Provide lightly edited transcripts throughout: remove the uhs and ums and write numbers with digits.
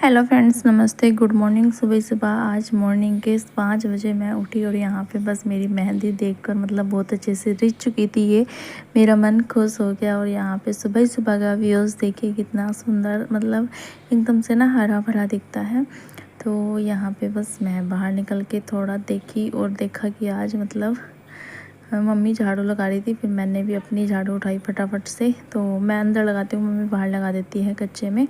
Hello friends, नमस्ते, good morning. सुबह सुबह आज मॉर्निंग के 5 बजे मैं उठी और यहाँ पे बस मेरी मेहंदी देखकर मतलब बहुत अच्छे से रिझ चुकी थी। ये मेरा मन खुश हो गया। और यहाँ पे सुबह सुबह का व्यूज़ देखिए कितना सुंदर, मतलब एकदम से ना हरा भरा दिखता है। तो यहाँ पे बस मैं बाहर निकल के थोड़ा देखी और देखा कि आज मतलब मम्मी झाड़ू लगा रही थी। फिर मैंने भी अपनी झाड़ू उठाई फटाफट से। तो मैं अंदर लगाती हूँ, मम्मी बाहर लगा देती है कच्चे में।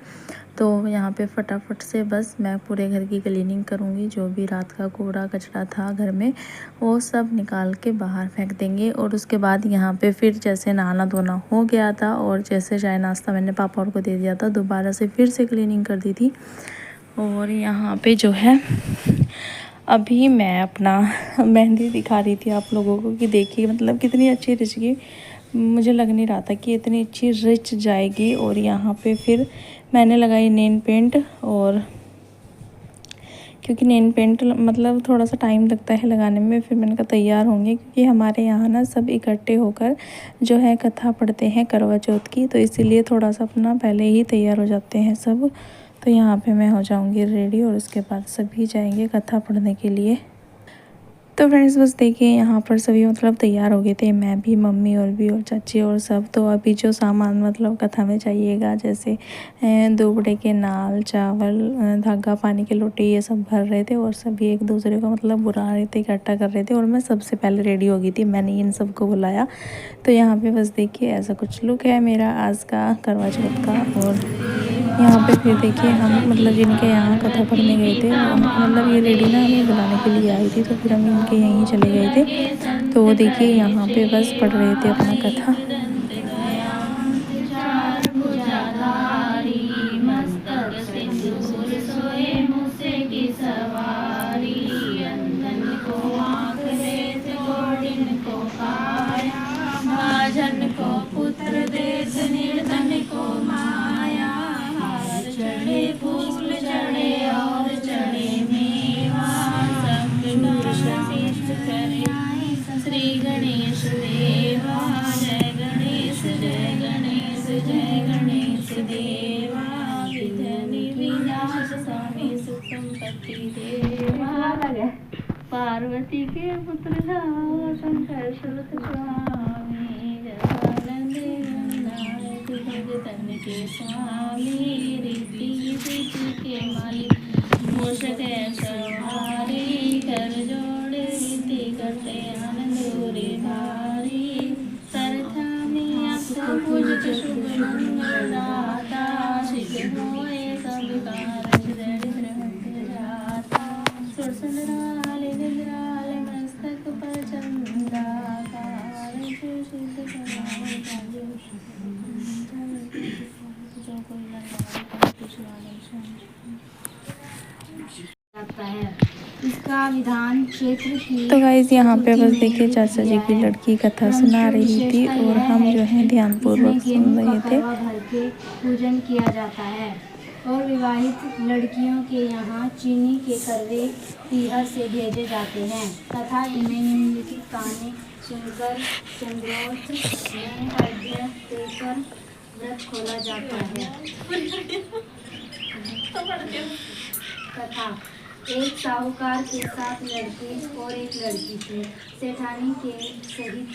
तो यहाँ पे फटाफट से बस मैं पूरे घर की क्लीनिंग करूँगी। जो भी रात का कूड़ा कचरा था घर में वो सब निकाल के बाहर फेंक देंगे। और उसके बाद यहाँ पे फिर जैसे नहाना धोना हो गया था और जैसे चाय नाश्ता मैंने पापा और को दे दिया था, दोबारा से फिर से क्लीनिंग कर दी थी। और यहाँ पे जो है अभी मैं अपना मेहंदी दिखा रही थी आप लोगों को कि देखिए मतलब कितनी अच्छी रिच गई। मुझे लग नहीं रहा था कि इतनी अच्छी रिच जाएगी। और यहाँ पे फिर मैंने लगाई नेल पेंट। और क्योंकि नेल पेंट मतलब थोड़ा सा टाइम लगता है लगाने में, फिर मैंने कहा तैयार होंगे क्योंकि हमारे यहाँ ना सब इकट्ठे होकर जो है कथा पढ़ते हैं करवा चौथ की। तो इसीलिए थोड़ा सा अपना पहले ही तैयार हो जाते हैं सब। तो यहाँ पे मैं हो जाऊँगी रेडी और उसके बाद सभी जाएंगे कथा पढ़ने के लिए। तो फ्रेंड्स बस देखिए यहाँ पर सभी मतलब तैयार हो गए थे, मैं भी, मम्मी और भी और चाची और सब। तो अभी जो सामान मतलब कथा में चाहिएगा, जैसे दुबड़े के नाल, चावल, धागा, पानी के लोटे, ये सब भर रहे थे। और सभी एक दूसरे को मतलब बुला रहे थे, इकट्ठा कर रहे थे। और मैं सबसे पहले रेडी हो गई थी, मैंने इन सबको बुलाया। तो यहाँ पे बस देखिए ऐसा कुछ लुक है मेरा आज का करवा चौथ का। और यहाँ पे फिर देखिए हम मतलब जिनके यहाँ कथा पढ़ने गए थे वो मतलब ये लेडी ना हमें बुलाने के लिए आई थी। तो फिर हम इनके यहीं चले गए थे। तो वो देखिए यहाँ पे बस पढ़ रहे थे अपना कथा। भाजन को पुत्र देत निर्धन को माया, हार चढ़े फूल चढ़े और चढ़े मेवा, सब शीश करे श्री गणेश देवा। जय गणेश जय गणेश जय गणेश देवा, विघ्न विनाश स्वामी सुख संपत्ति देवा। पार्वती के पुत्र धाम शंकर सुत स्वामी, जगतन के स्वामी, रीति सिद्धि के मालिक, मूषक सवारी, कर जोड़े रीति करते आनंद रे भारी। सरथा में आपको पूजित शुभ मंगल दाता, सिद्ध होए सब कार्य दरिद्र हट जाता। सुरसंद्राल इंद्राल मस्तक पर चंदा, सिद्ध करावल काले जो कोई लगाए कुछ लगता है। इसका विधान क्षेत्र की। तो गाइज़ यहाँ पे बस देखिए चाचा जी की लड़की कथा सुना रही थी और हम जो है ध्यानपूर्वक सुन रहे थे। भर के पूजन किया जाता है और विवाहित लड़कियों के यहाँ चीनी के करवे पीहर से भेजे जाते हैं तथा इन्हें निम्नलिखित कहानी सुनकर चंद्रोत में अर्घ्य देकर व्रत खोला जाता है। कथा। एक साहूकार के 7 लड़के और एक लड़की थी। सेठानी के सहित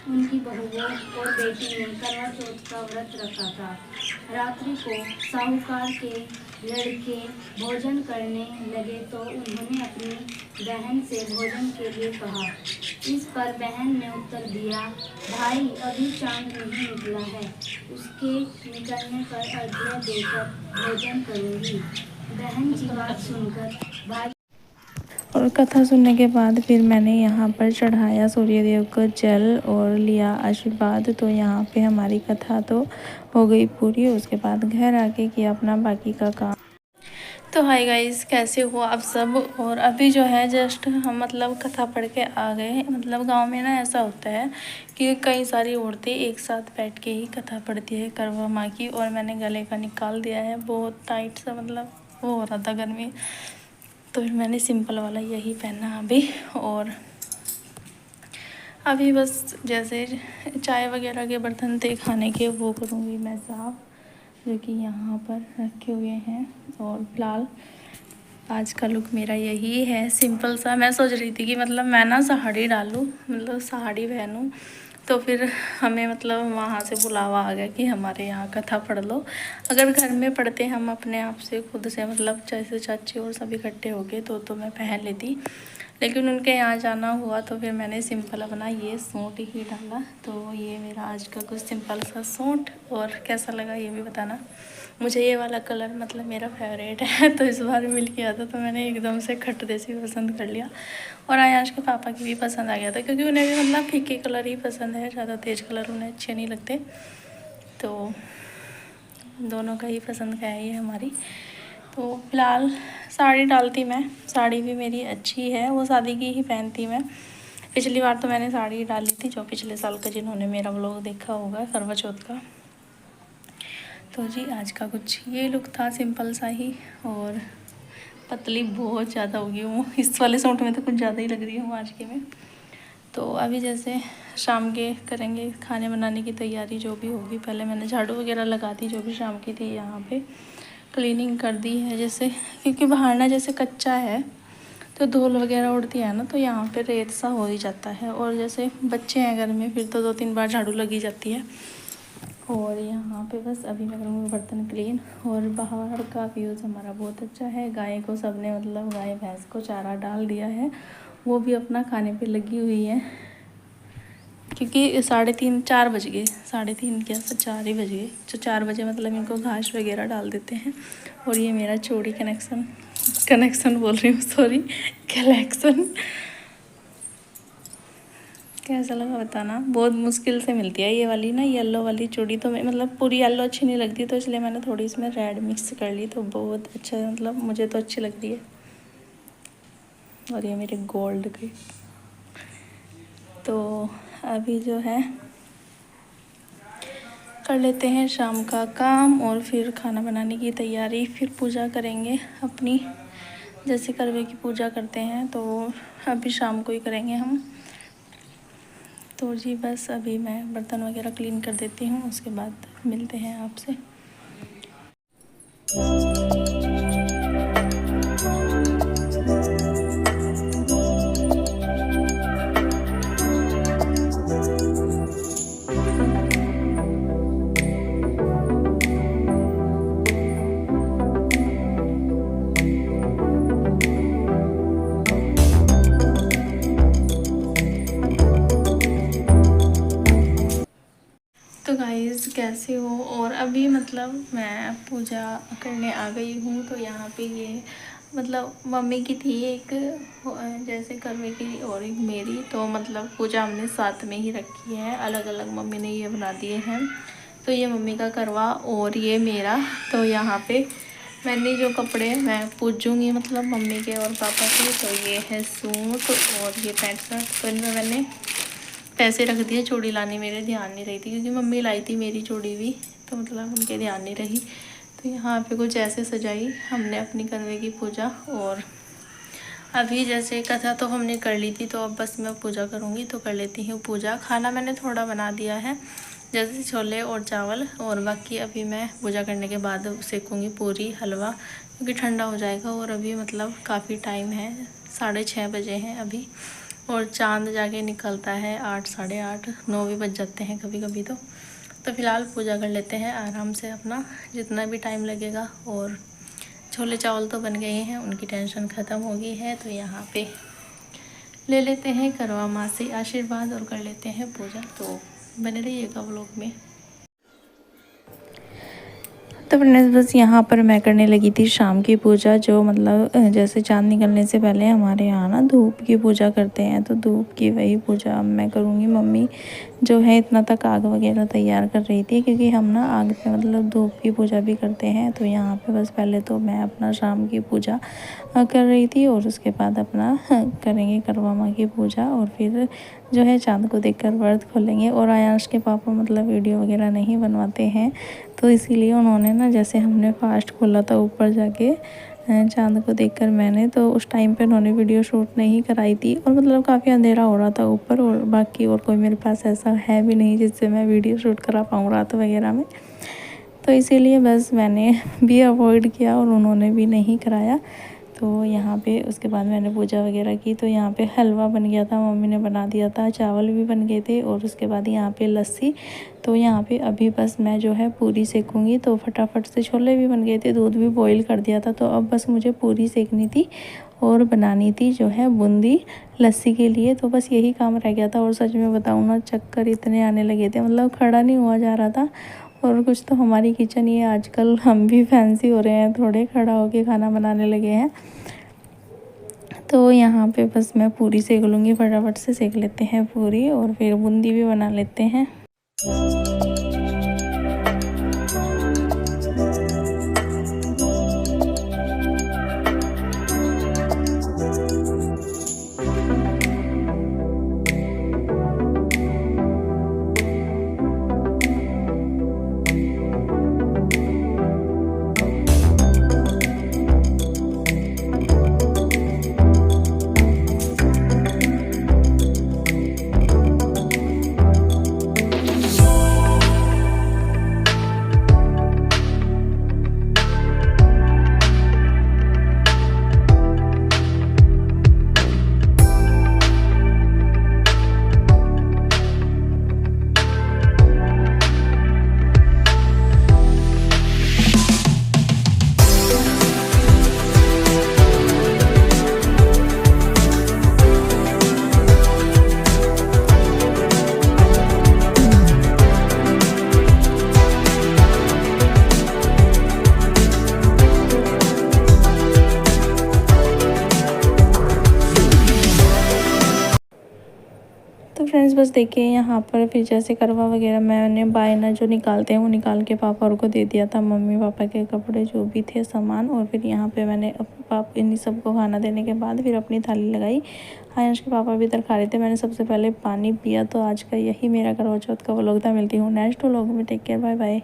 उनकी बहुओं और बेटी ने करवा चौथ का व्रत रखा था। रात्रि को साहूकार के लड़के भोजन करने लगे तो उन्होंने अपनी बहन से भोजन के लिए कहा। इस पर बहन ने उत्तर दिया, भाई अभी चांद नहीं निकला है, उसके निकलने पर अर्घ्य देकर भोजन करूंगी। बहन की बात सुनकर भाई और कथा सुनने के बाद फिर मैंने यहाँ पर चढ़ाया सूर्यदेव को जल और लिया आशीर्वाद। तो यहाँ पे हमारी कथा तो हो गई पूरी। उसके बाद घर आके किया अपना बाकी का काम। तो हाय गाइस, कैसे हो आप सब। और अभी जो है जस्ट हम मतलब कथा पढ़ के आ गए। मतलब गांव में ना ऐसा होता है कि कई सारी औरतें एक साथ बैठ के ही कथा पढ़ती है करवा माँ की। और मैंने गले का निकाल दिया है, बहुत टाइट सा मतलब वो हो रहा था गर्मी। तो फिर मैंने सिंपल वाला यही पहना अभी। और अभी बस जैसे चाय वगैरह के बर्तन थे खाने के वो करूँगी मैं साफ़। जो कि यहाँ पर रखे हुए हैं। और फिलहाल आज का लुक मेरा यही है, सिंपल सा। मैं सोच रही थी कि मतलब मैं ना साड़ी डालूँ, मतलब साड़ी पहनूँ, तो फिर हमें मतलब वहाँ से बुलावा आ गया कि हमारे यहाँ कथा पढ़ लो। अगर घर में पढ़ते हम अपने आप से खुद से, मतलब जैसे चाची और सब इकट्ठे हो गए तो मैं पहन लेती, लेकिन उनके यहाँ जाना हुआ तो फिर मैंने सिंपल अपना ये सूट ही डाला। तो ये मेरा आज का कुछ सिंपल सा सूट, और कैसा लगा ये भी बताना। मुझे ये वाला कलर मतलब मेरा फेवरेट है, तो इस बार मिल गया था तो मैंने एकदम से खट देसी पसंद कर लिया। और आयाश के पापा की भी पसंद आ गया था, क्योंकि उन्हें भी मतलब फीके कलर ही पसंद है, ज़्यादा तेज़ कलर उन्हें अच्छे नहीं लगते। तो दोनों का ही पसंद का है ये हमारी। तो फिलहाल साड़ी डालती मैं, साड़ी भी मेरी अच्छी है, वो शादी की ही पहनती मैं। पिछली बार तो मैंने साड़ी डाली थी, जो पिछले साल का जिन्होंने मेरा व्लॉग देखा होगा करवा चौथ का। तो जी आज का कुछ ये लुक था, सिंपल सा ही। और पतली बहुत ज़्यादा हो गई हूँ, इस वाले सूट में तो कुछ ज़्यादा ही लग रही हूँ आज के में। तो अभी जैसे शाम के करेंगे खाने बनाने की तैयारी, जो भी होगी। पहले मैंने झाड़ू वगैरह लगा दी, जो भी शाम की थी यहाँ पे क्लीनिंग कर दी है, जैसे क्योंकि बाहर ना जैसे कच्चा है तो धूल वगैरह उड़ती है ना, तो यहाँ पे रेत सा हो ही जाता है। और जैसे बच्चे हैं घर में, फिर तो 2-3 बार झाड़ू लगी जाती है। और यहाँ पे बस अभी मैं करूँगी बर्तन क्लीन। और बाहर का व्यूज़ हमारा बहुत अच्छा है। गाय को सबने मतलब गाय भैंस को चारा डाल दिया है, वो भी अपना खाने पे लगी हुई है, क्योंकि 3:30-4 बज गए, 3:30 क्या 4 ही बज गए। तो 4 बजे मतलब इनको घास वगैरह डाल देते हैं। और ये मेरा चूड़ी कनेक्शन बोल रही हूँ, सॉरी, कलेक्शन। कैसा लगा बताना, बहुत मुश्किल से मिलती है ये वाली ना, येलो वाली चूड़ी। तो मैं मतलब पूरी येलो अच्छी नहीं लगती, तो इसलिए मैंने थोड़ी इसमें रेड मिक्स कर ली, तो बहुत अच्छा, मतलब मुझे तो अच्छी लग रही है। और ये मेरे गोल्ड की। तो अभी जो है कर लेते हैं शाम का काम, और फिर खाना बनाने की तैयारी, फिर पूजा करेंगे अपनी, जैसे करवे की पूजा करते हैं तो अभी शाम को ही करेंगे हम। तो जी बस अभी मैं बर्तन वगैरह क्लीन कर देती हूँ, उसके बाद मिलते हैं आपसे। तो गाइस कैसे हो। और अभी मतलब मैं पूजा करने आ गई हूँ। तो यहाँ पे ये मतलब मम्मी की थी एक, जैसे करवे की, और एक मेरी। तो मतलब पूजा हमने साथ में ही रखी है, अलग अलग मम्मी ने ये बना दिए हैं। तो ये मम्मी का करवा और ये मेरा। तो यहाँ पे मैंने जो कपड़े मैं पूजूँगी मतलब मम्मी के और पापा के, तो ये है सूट और ये पैंट शर्ट। तो इनमें मैंने पैसे रख दिए, चूड़ी लानी मेरे ध्यान नहीं रही थी, क्योंकि मम्मी लाई थी मेरी चूड़ी भी, तो मतलब उनके ध्यान नहीं रही। तो यहाँ पे कुछ ऐसे सजाई हमने अपनी करवे की पूजा। और अभी जैसे कथा तो हमने कर ली थी, तो अब बस मैं पूजा करूँगी, तो कर लेती हूँ पूजा। खाना मैंने थोड़ा बना दिया है, जैसे छोले और चावल, और बाकी अभी मैं पूजा करने के बाद सेकूँगी पूरी हलवा, क्योंकि ठंडा हो जाएगा। और अभी मतलब काफ़ी टाइम है, 6:30 बजे हैं अभी, और चांद जाके निकलता है 8, 8:30, 9 भी बज जाते हैं कभी कभी। तो फ़िलहाल पूजा कर लेते हैं आराम से अपना, जितना भी टाइम लगेगा। और छोले चावल तो बन गए हैं, उनकी टेंशन ख़त्म हो गई है। तो यहाँ पे ले लेते हैं करवा माँ से आशीर्वाद और कर लेते हैं पूजा। तो बने रहिएगा व्लॉग में। तो फ्रेंड्स बस यहाँ पर मैं करने लगी थी शाम की पूजा, जो मतलब जैसे चांद निकलने से पहले हमारे यहाँ ना धूप की पूजा करते हैं, तो धूप की वही पूजा अब मैं करूँगी। मम्मी जो है इतना तक आग वगैरह तैयार कर रही थी, क्योंकि हम ना आग पे मतलब धूप की पूजा भी करते हैं। तो यहाँ पे बस पहले तो मैं अपना शाम की पूजा कर रही थी, और उसके बाद अपना करेंगे करवा माँ की पूजा, और फिर जो है चांद को देखकर व्रत खोलेंगे। और आयाश के पापा मतलब वीडियो वगैरह नहीं बनवाते हैं, तो इसीलिए उन्होंने ना, जैसे हमने फास्ट खोला था ऊपर जाके चांद को देखकर मैंने, तो उस टाइम पे उन्होंने वीडियो शूट नहीं कराई थी। और मतलब काफ़ी अंधेरा हो रहा था ऊपर, और बाकी और कोई मेरे पास ऐसा है भी नहीं जिससे मैं वीडियो शूट करा पाऊँ रात वगैरह में। तो इसीलिए बस मैंने भी अवॉइड किया और उन्होंने भी नहीं कराया। तो यहाँ पे उसके बाद मैंने पूजा वगैरह की। तो यहाँ पे हलवा बन गया था, मम्मी ने बना दिया था, चावल भी बन गए थे और उसके बाद यहाँ पे लस्सी। तो यहाँ पे अभी बस मैं जो है पूरी सेकूँगी। तो फटाफट से छोले भी बन गए थे, दूध भी बॉईल कर दिया था। तो अब बस मुझे पूरी सेकनी थी और बनानी थी जो है बूंदी लस्सी के लिए। तो बस यही काम रह गया था। और सच में बताऊँ ना, चक्कर इतने आने लगे थे, मतलब खड़ा नहीं हुआ जा रहा था। और कुछ तो हमारी किचन ये आजकल हम भी फैंसी हो रहे हैं, थोड़े खड़ा होके खाना बनाने लगे हैं। तो यहाँ पे बस मैं पूरी सेक लूँगी, फटाफट से सेक लेते हैं पूरी और फिर बूंदी भी बना लेते हैं। तो फ्रेंड्स बस देखिए यहाँ पर फिर जैसे करवा वगैरह मैंने बायना जो निकालते हैं वो निकाल के पापा और को दे दिया था, मम्मी पापा के कपड़े जो भी थे सामान। और फिर यहाँ पे मैंने अपने पापा इन्हीं सबको खाना देने के बाद फिर अपनी थाली लगाई। आयांश के पापा भी इधर खा रहे थे, मैंने सबसे पहले पानी पिया। तो आज का यही मेरा करवा चौथ का व्लॉग था। मिलती हूँ नेक्स्ट व्लॉग में, टेक केयर, बाय बाय।